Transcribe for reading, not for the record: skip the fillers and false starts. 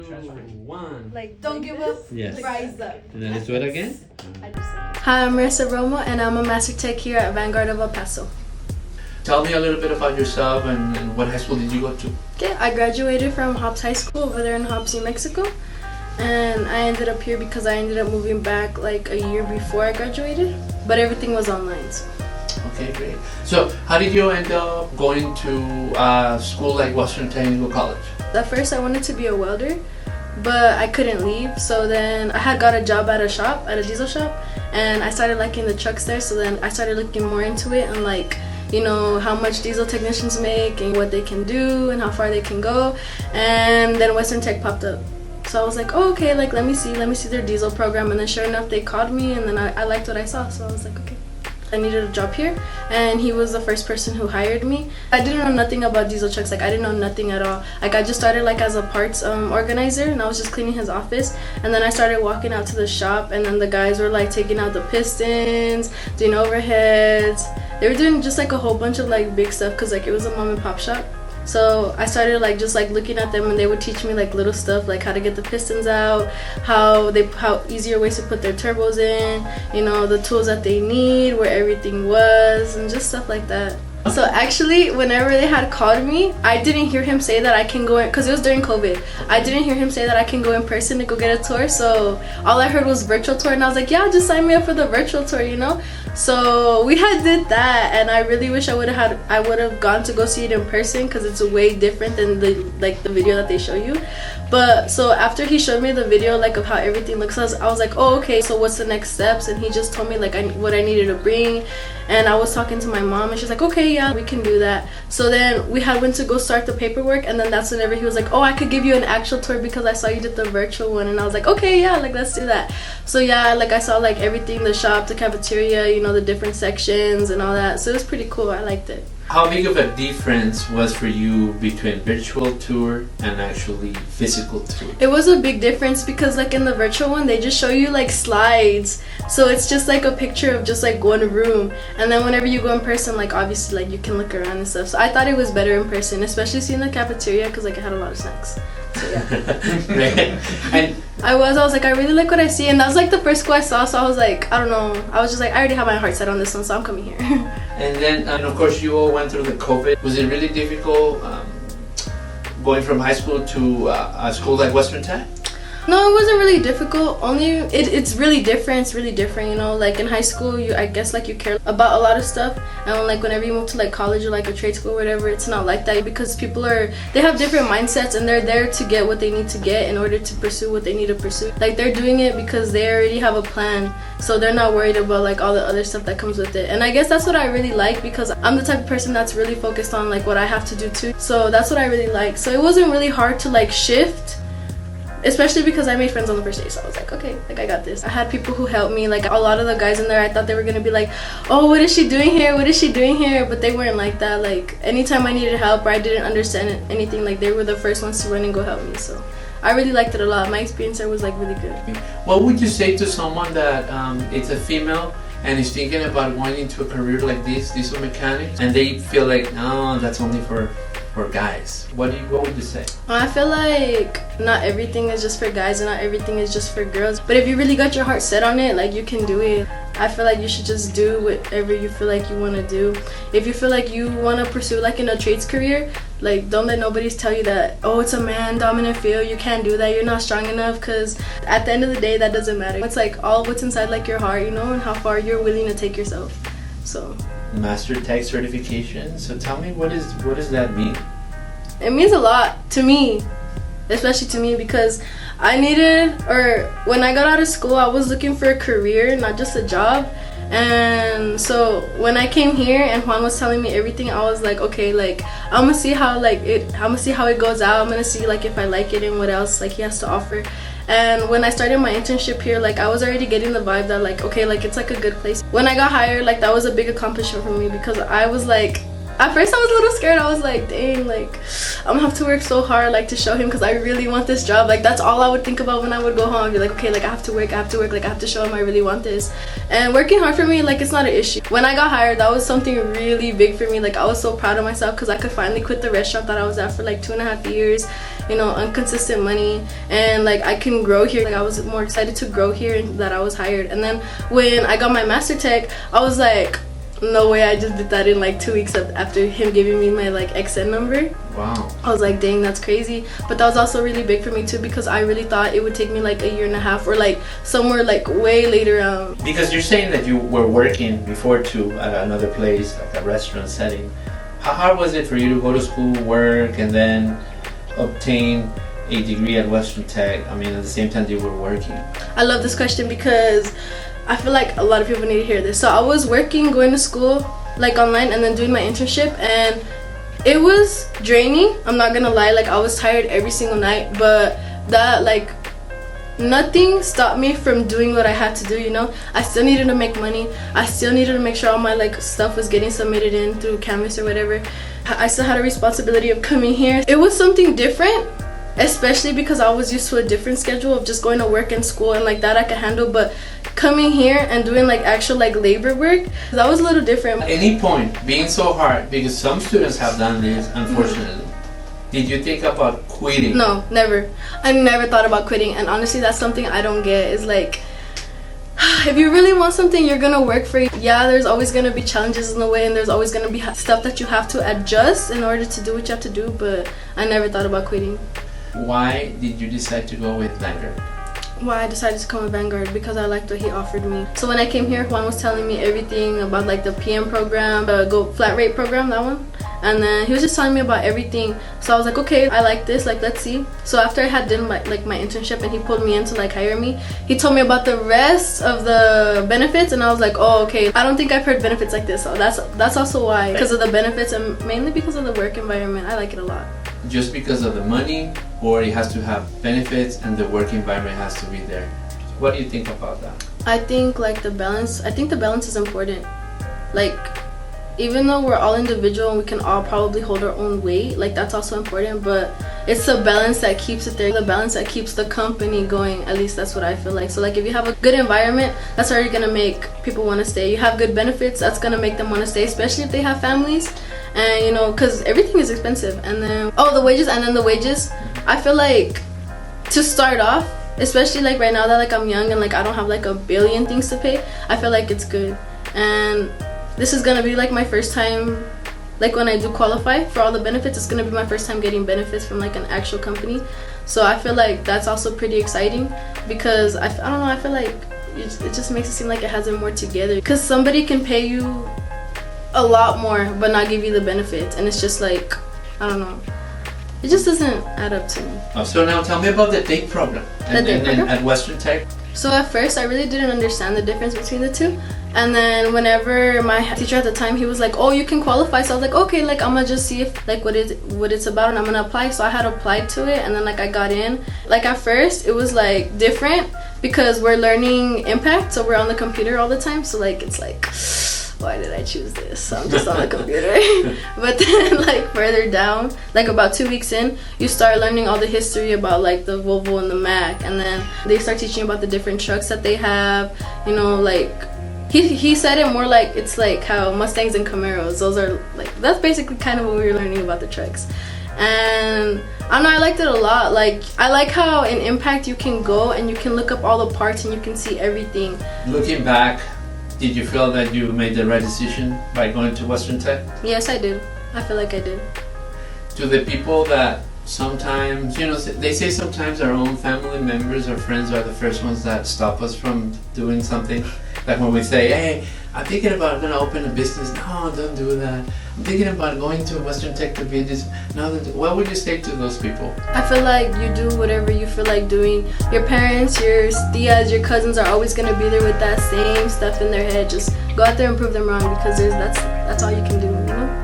One. Like, don't give up, Yes. rise up. And then let's do it again. Hi, I'm Marissa Romo, and I'm a Master Tech here at Vanguard of El Paso. Tell me a little bit about yourself and what high school did you go to? Okay, I graduated from Hobbs High School over there in Hobbs, New Mexico. And I ended up here because I ended up moving back like a year before I graduated. But everything was online. So. Okay, great. So how did you end up going to school like Western Technical College? At first I wanted to be a welder, but I couldn't leave. So then I had got a job at a diesel shop. And I started liking the trucks there. So then I started looking more into it and like, you know, how much diesel technicians make and what they can do and how far they can go. And then Western Tech popped up. So I was like, oh, okay, like let me see their diesel program. And then sure enough, they called me and then I liked what I saw. So I was like, okay. I needed a job here and he was the first person who hired me. I didn't know nothing about diesel trucks, like I didn't know nothing at all. Like I just started like as a parts organizer and I was just cleaning his office, and then I started walking out to the shop and then the guys were like taking out the pistons, doing overheads. They were doing just like a whole bunch of like big stuff because like it was a mom and pop shop. So I started like just like looking at them and they would teach me like little stuff like how to get the pistons out, how easier ways to put their turbos in, you know, the tools that they need, where everything was, and just stuff like that. So actually, whenever they had called me, I didn't hear him say that I can go in, because it was during COVID. I didn't hear him say that I can go in person to go get a tour. So all I heard was virtual tour, and I was like, yeah, just sign me up for the virtual tour, you know. So we did that, and I really wish I would have gone to go see it in person because it's way different than the video that they show you. But so after he showed me the video like of how everything looks, I was like, oh, okay, so what's the next steps? And he just told me like what I needed to bring, and I was talking to my mom and she's like, okay, yeah, we can do that. So then we went to go start the paperwork, and then that's whenever he was like, oh, I could give you an actual tour because I saw you did the virtual one. And I was like, okay, yeah, like let's do that. So yeah, like I saw like everything, the shop, the cafeteria, you know, the different sections and all that. So it was pretty cool. I liked it. How big of a difference was for you between virtual tour and actually physical tour? It was a big difference because like in the virtual one, they just show you like slides. So it's just like a picture of just like one room. And then whenever you go in person, like obviously like you can look around and stuff. So I thought it was better in person, especially seeing the cafeteria because like it had a lot of snacks. So yeah. And I was like, I really like what I see. And that was like the first school I saw. So I was like, I don't know. I was just like, I already have my heart set on this one, so I'm coming here. And then, and of course, you all went through the COVID. Was it really difficult going from high school to a school like Western Tech? No, it wasn't really difficult. Only it's really different. It's really different, you know. Like in high school, I guess like you care about a lot of stuff, and like whenever you move to like college or like a trade school or whatever, it's not like that because they have different mindsets and they're there to get what they need to get in order to pursue what they need to pursue. Like they're doing it because they already have a plan, so they're not worried about like all the other stuff that comes with it. And I guess that's what I really like because I'm the type of person that's really focused on like what I have to do too. So that's what I really like. So it wasn't really hard to like shift. Especially because I made friends on the first day, so I was like, okay, like I got this. I had people who helped me, like a lot of the guys in there, I thought they were gonna be like, oh, what is she doing here? What is she doing here? But they weren't like that. Like anytime I needed help or I didn't understand anything, like they were the first ones to run and go help me. So I really liked it a lot. My experience there was like really good. What would you say to someone that it's a female and is thinking about going into a career like this, diesel mechanics, and they feel like, no, that's only for guys? What would you say? I feel like not everything is just for guys and not everything is just for girls. But if you really got your heart set on it, like you can do it. I feel like you should just do whatever you feel like you want to do. If you feel like you want to pursue like in a trades career, like don't let nobody tell you that, oh, it's a man dominant field, you can't do that, you're not strong enough, because at the end of the day that doesn't matter. It's like all what's inside like your heart, you know, and how far you're willing to take yourself. So Master Tech certification. So tell me, what does that mean? It means a lot to me, especially to me, because when I got out of school, I was looking for a career, not just a job. And so when I came here and Juan was telling me everything, I was like, okay, like I'm gonna see how it goes out. I'm gonna see like if I like it and what else like he has to offer. And when I started my internship here, like I was already getting the vibe that like, okay, like it's like a good place. When I got hired, like that was a big accomplishment for me because I was like, At first I was a little scared. I was like, dang, like I'm gonna have to work so hard like to show him, because I really want this job. Like that's all I would think about when I would go home. I'd be like, okay, like I have to work, like I have to show him I really want this. And working hard for me, like it's not an issue. When I got hired, that was something really big for me. Like I was so proud of myself because I could finally quit the restaurant that I was at for like 2.5 years, you know, inconsistent money, and like I can grow here. Like I was more excited to grow here and that I was hired. And then when I got my master tech, I was like, no way, I just did that in like 2 weeks after him giving me my like XN number. Wow. I was like, dang, that's crazy. But that was also really big for me too, because I really thought it would take me like 1.5 years or like somewhere like way later on. Because you're saying that you were working before too at another place, like a restaurant setting. How hard was it for you to go to school, work, and then obtain a degree at Western Tech? I mean, at the same time you were working. I love this question because I feel like a lot of people need to hear this. So I was working, going to school like online, and then doing my internship, and it was draining. I'm not gonna lie, like I was tired every single night, but that like nothing stopped me from doing what I had to do, you know. I still needed to make money. I still needed to make sure all my like stuff was getting submitted in through Canvas or whatever. I still had a responsibility of coming here. It was something different, especially because I was used to a different schedule of just going to work and school, and like that I could handle. But coming here and doing like actual like labor work, that was a little different. At any point, being so hard, because some students have done this, unfortunately, did you think about quitting? No, never. I never thought about quitting, and honestly that's something I don't get. Is like, if you really want something, you're gonna work for it. Yeah, there's always gonna be challenges in the way, and there's always gonna be stuff that you have to adjust in order to do what you have to do, but I never thought about quitting. Why did you decide to go with Vanguard? Why I decided to come with Vanguard? Because I liked what he offered me. So when I came here, Juan was telling me everything about like the PM program, go flat rate program, that one. And then he was just telling me about everything. So I was like, okay, I like this, like let's see. So after I had done my internship and he pulled me in to like hire me, he told me about the rest of the benefits, and I was like, oh okay, I don't think I've heard benefits like this. So that's also why, because of the benefits and mainly because of the work environment. I like it a lot. Just because of the money, or it has to have benefits and the work environment has to be there? What do you think about that? I think like the balance. I think the balance is important. Like, even though we're all individual and we can all probably hold our own weight, like that's also important, but it's the balance that keeps it there, the balance that keeps the company going. At least that's what I feel like. So like if you have a good environment, that's already gonna make people want to stay. You have good benefits, that's gonna make them want to stay, especially if they have families. And you know, because everything is expensive. And then the wages, I feel like to start off, especially like right now that like I'm young and like I don't have like a billion things to pay, I feel like it's good. And this is gonna be like my first time, like when I do qualify for all the benefits, it's gonna be my first time getting benefits from like an actual company. So I feel like that's also pretty exciting, because I don't know, I feel like it just makes it seem like it has it more together, because somebody can pay you a lot more but not give you the benefits, and it's just like, I don't know, it just doesn't add up to me. So now tell me about the date program at Western Tech. So at first I really didn't understand the difference between the two, and then whenever my teacher at the time, he was like, oh, you can qualify. So I was like, okay, like I'm gonna just see if like what it's about, and I'm gonna apply. So I had applied to it, and then like I got in. Like at first it was like different because we're learning impact, so we're on the computer all the time, so like it's like, why did I choose this? I'm just on the computer. But then like further down, like about 2 weeks in, you start learning all the history about like the Volvo and the Mac, and then they start teaching about the different trucks that they have, you know, like he said it more like it's like how Mustangs and Camaros, those are like, that's basically kind of what we were learning about the trucks. And I don't know, I liked it a lot. Like I like how in Impact you can go and you can look up all the parts and you can see everything. Looking back, did you feel that you made the right decision by going to Western Tech? Yes, I did. I feel like I did. To the people that sometimes, you know, they say sometimes our own family members or friends are the first ones that stop us from doing something. Like when we say, hey, I'm thinking about gonna open a business. No, don't do that. I'm thinking about going to Western Tech to be this. No, what would you say to those people? I feel like you do whatever you feel like doing. Your parents, your tias, your cousins are always gonna be there with that same stuff in their head. Just go out there and prove them wrong, because that's all you can do, you know?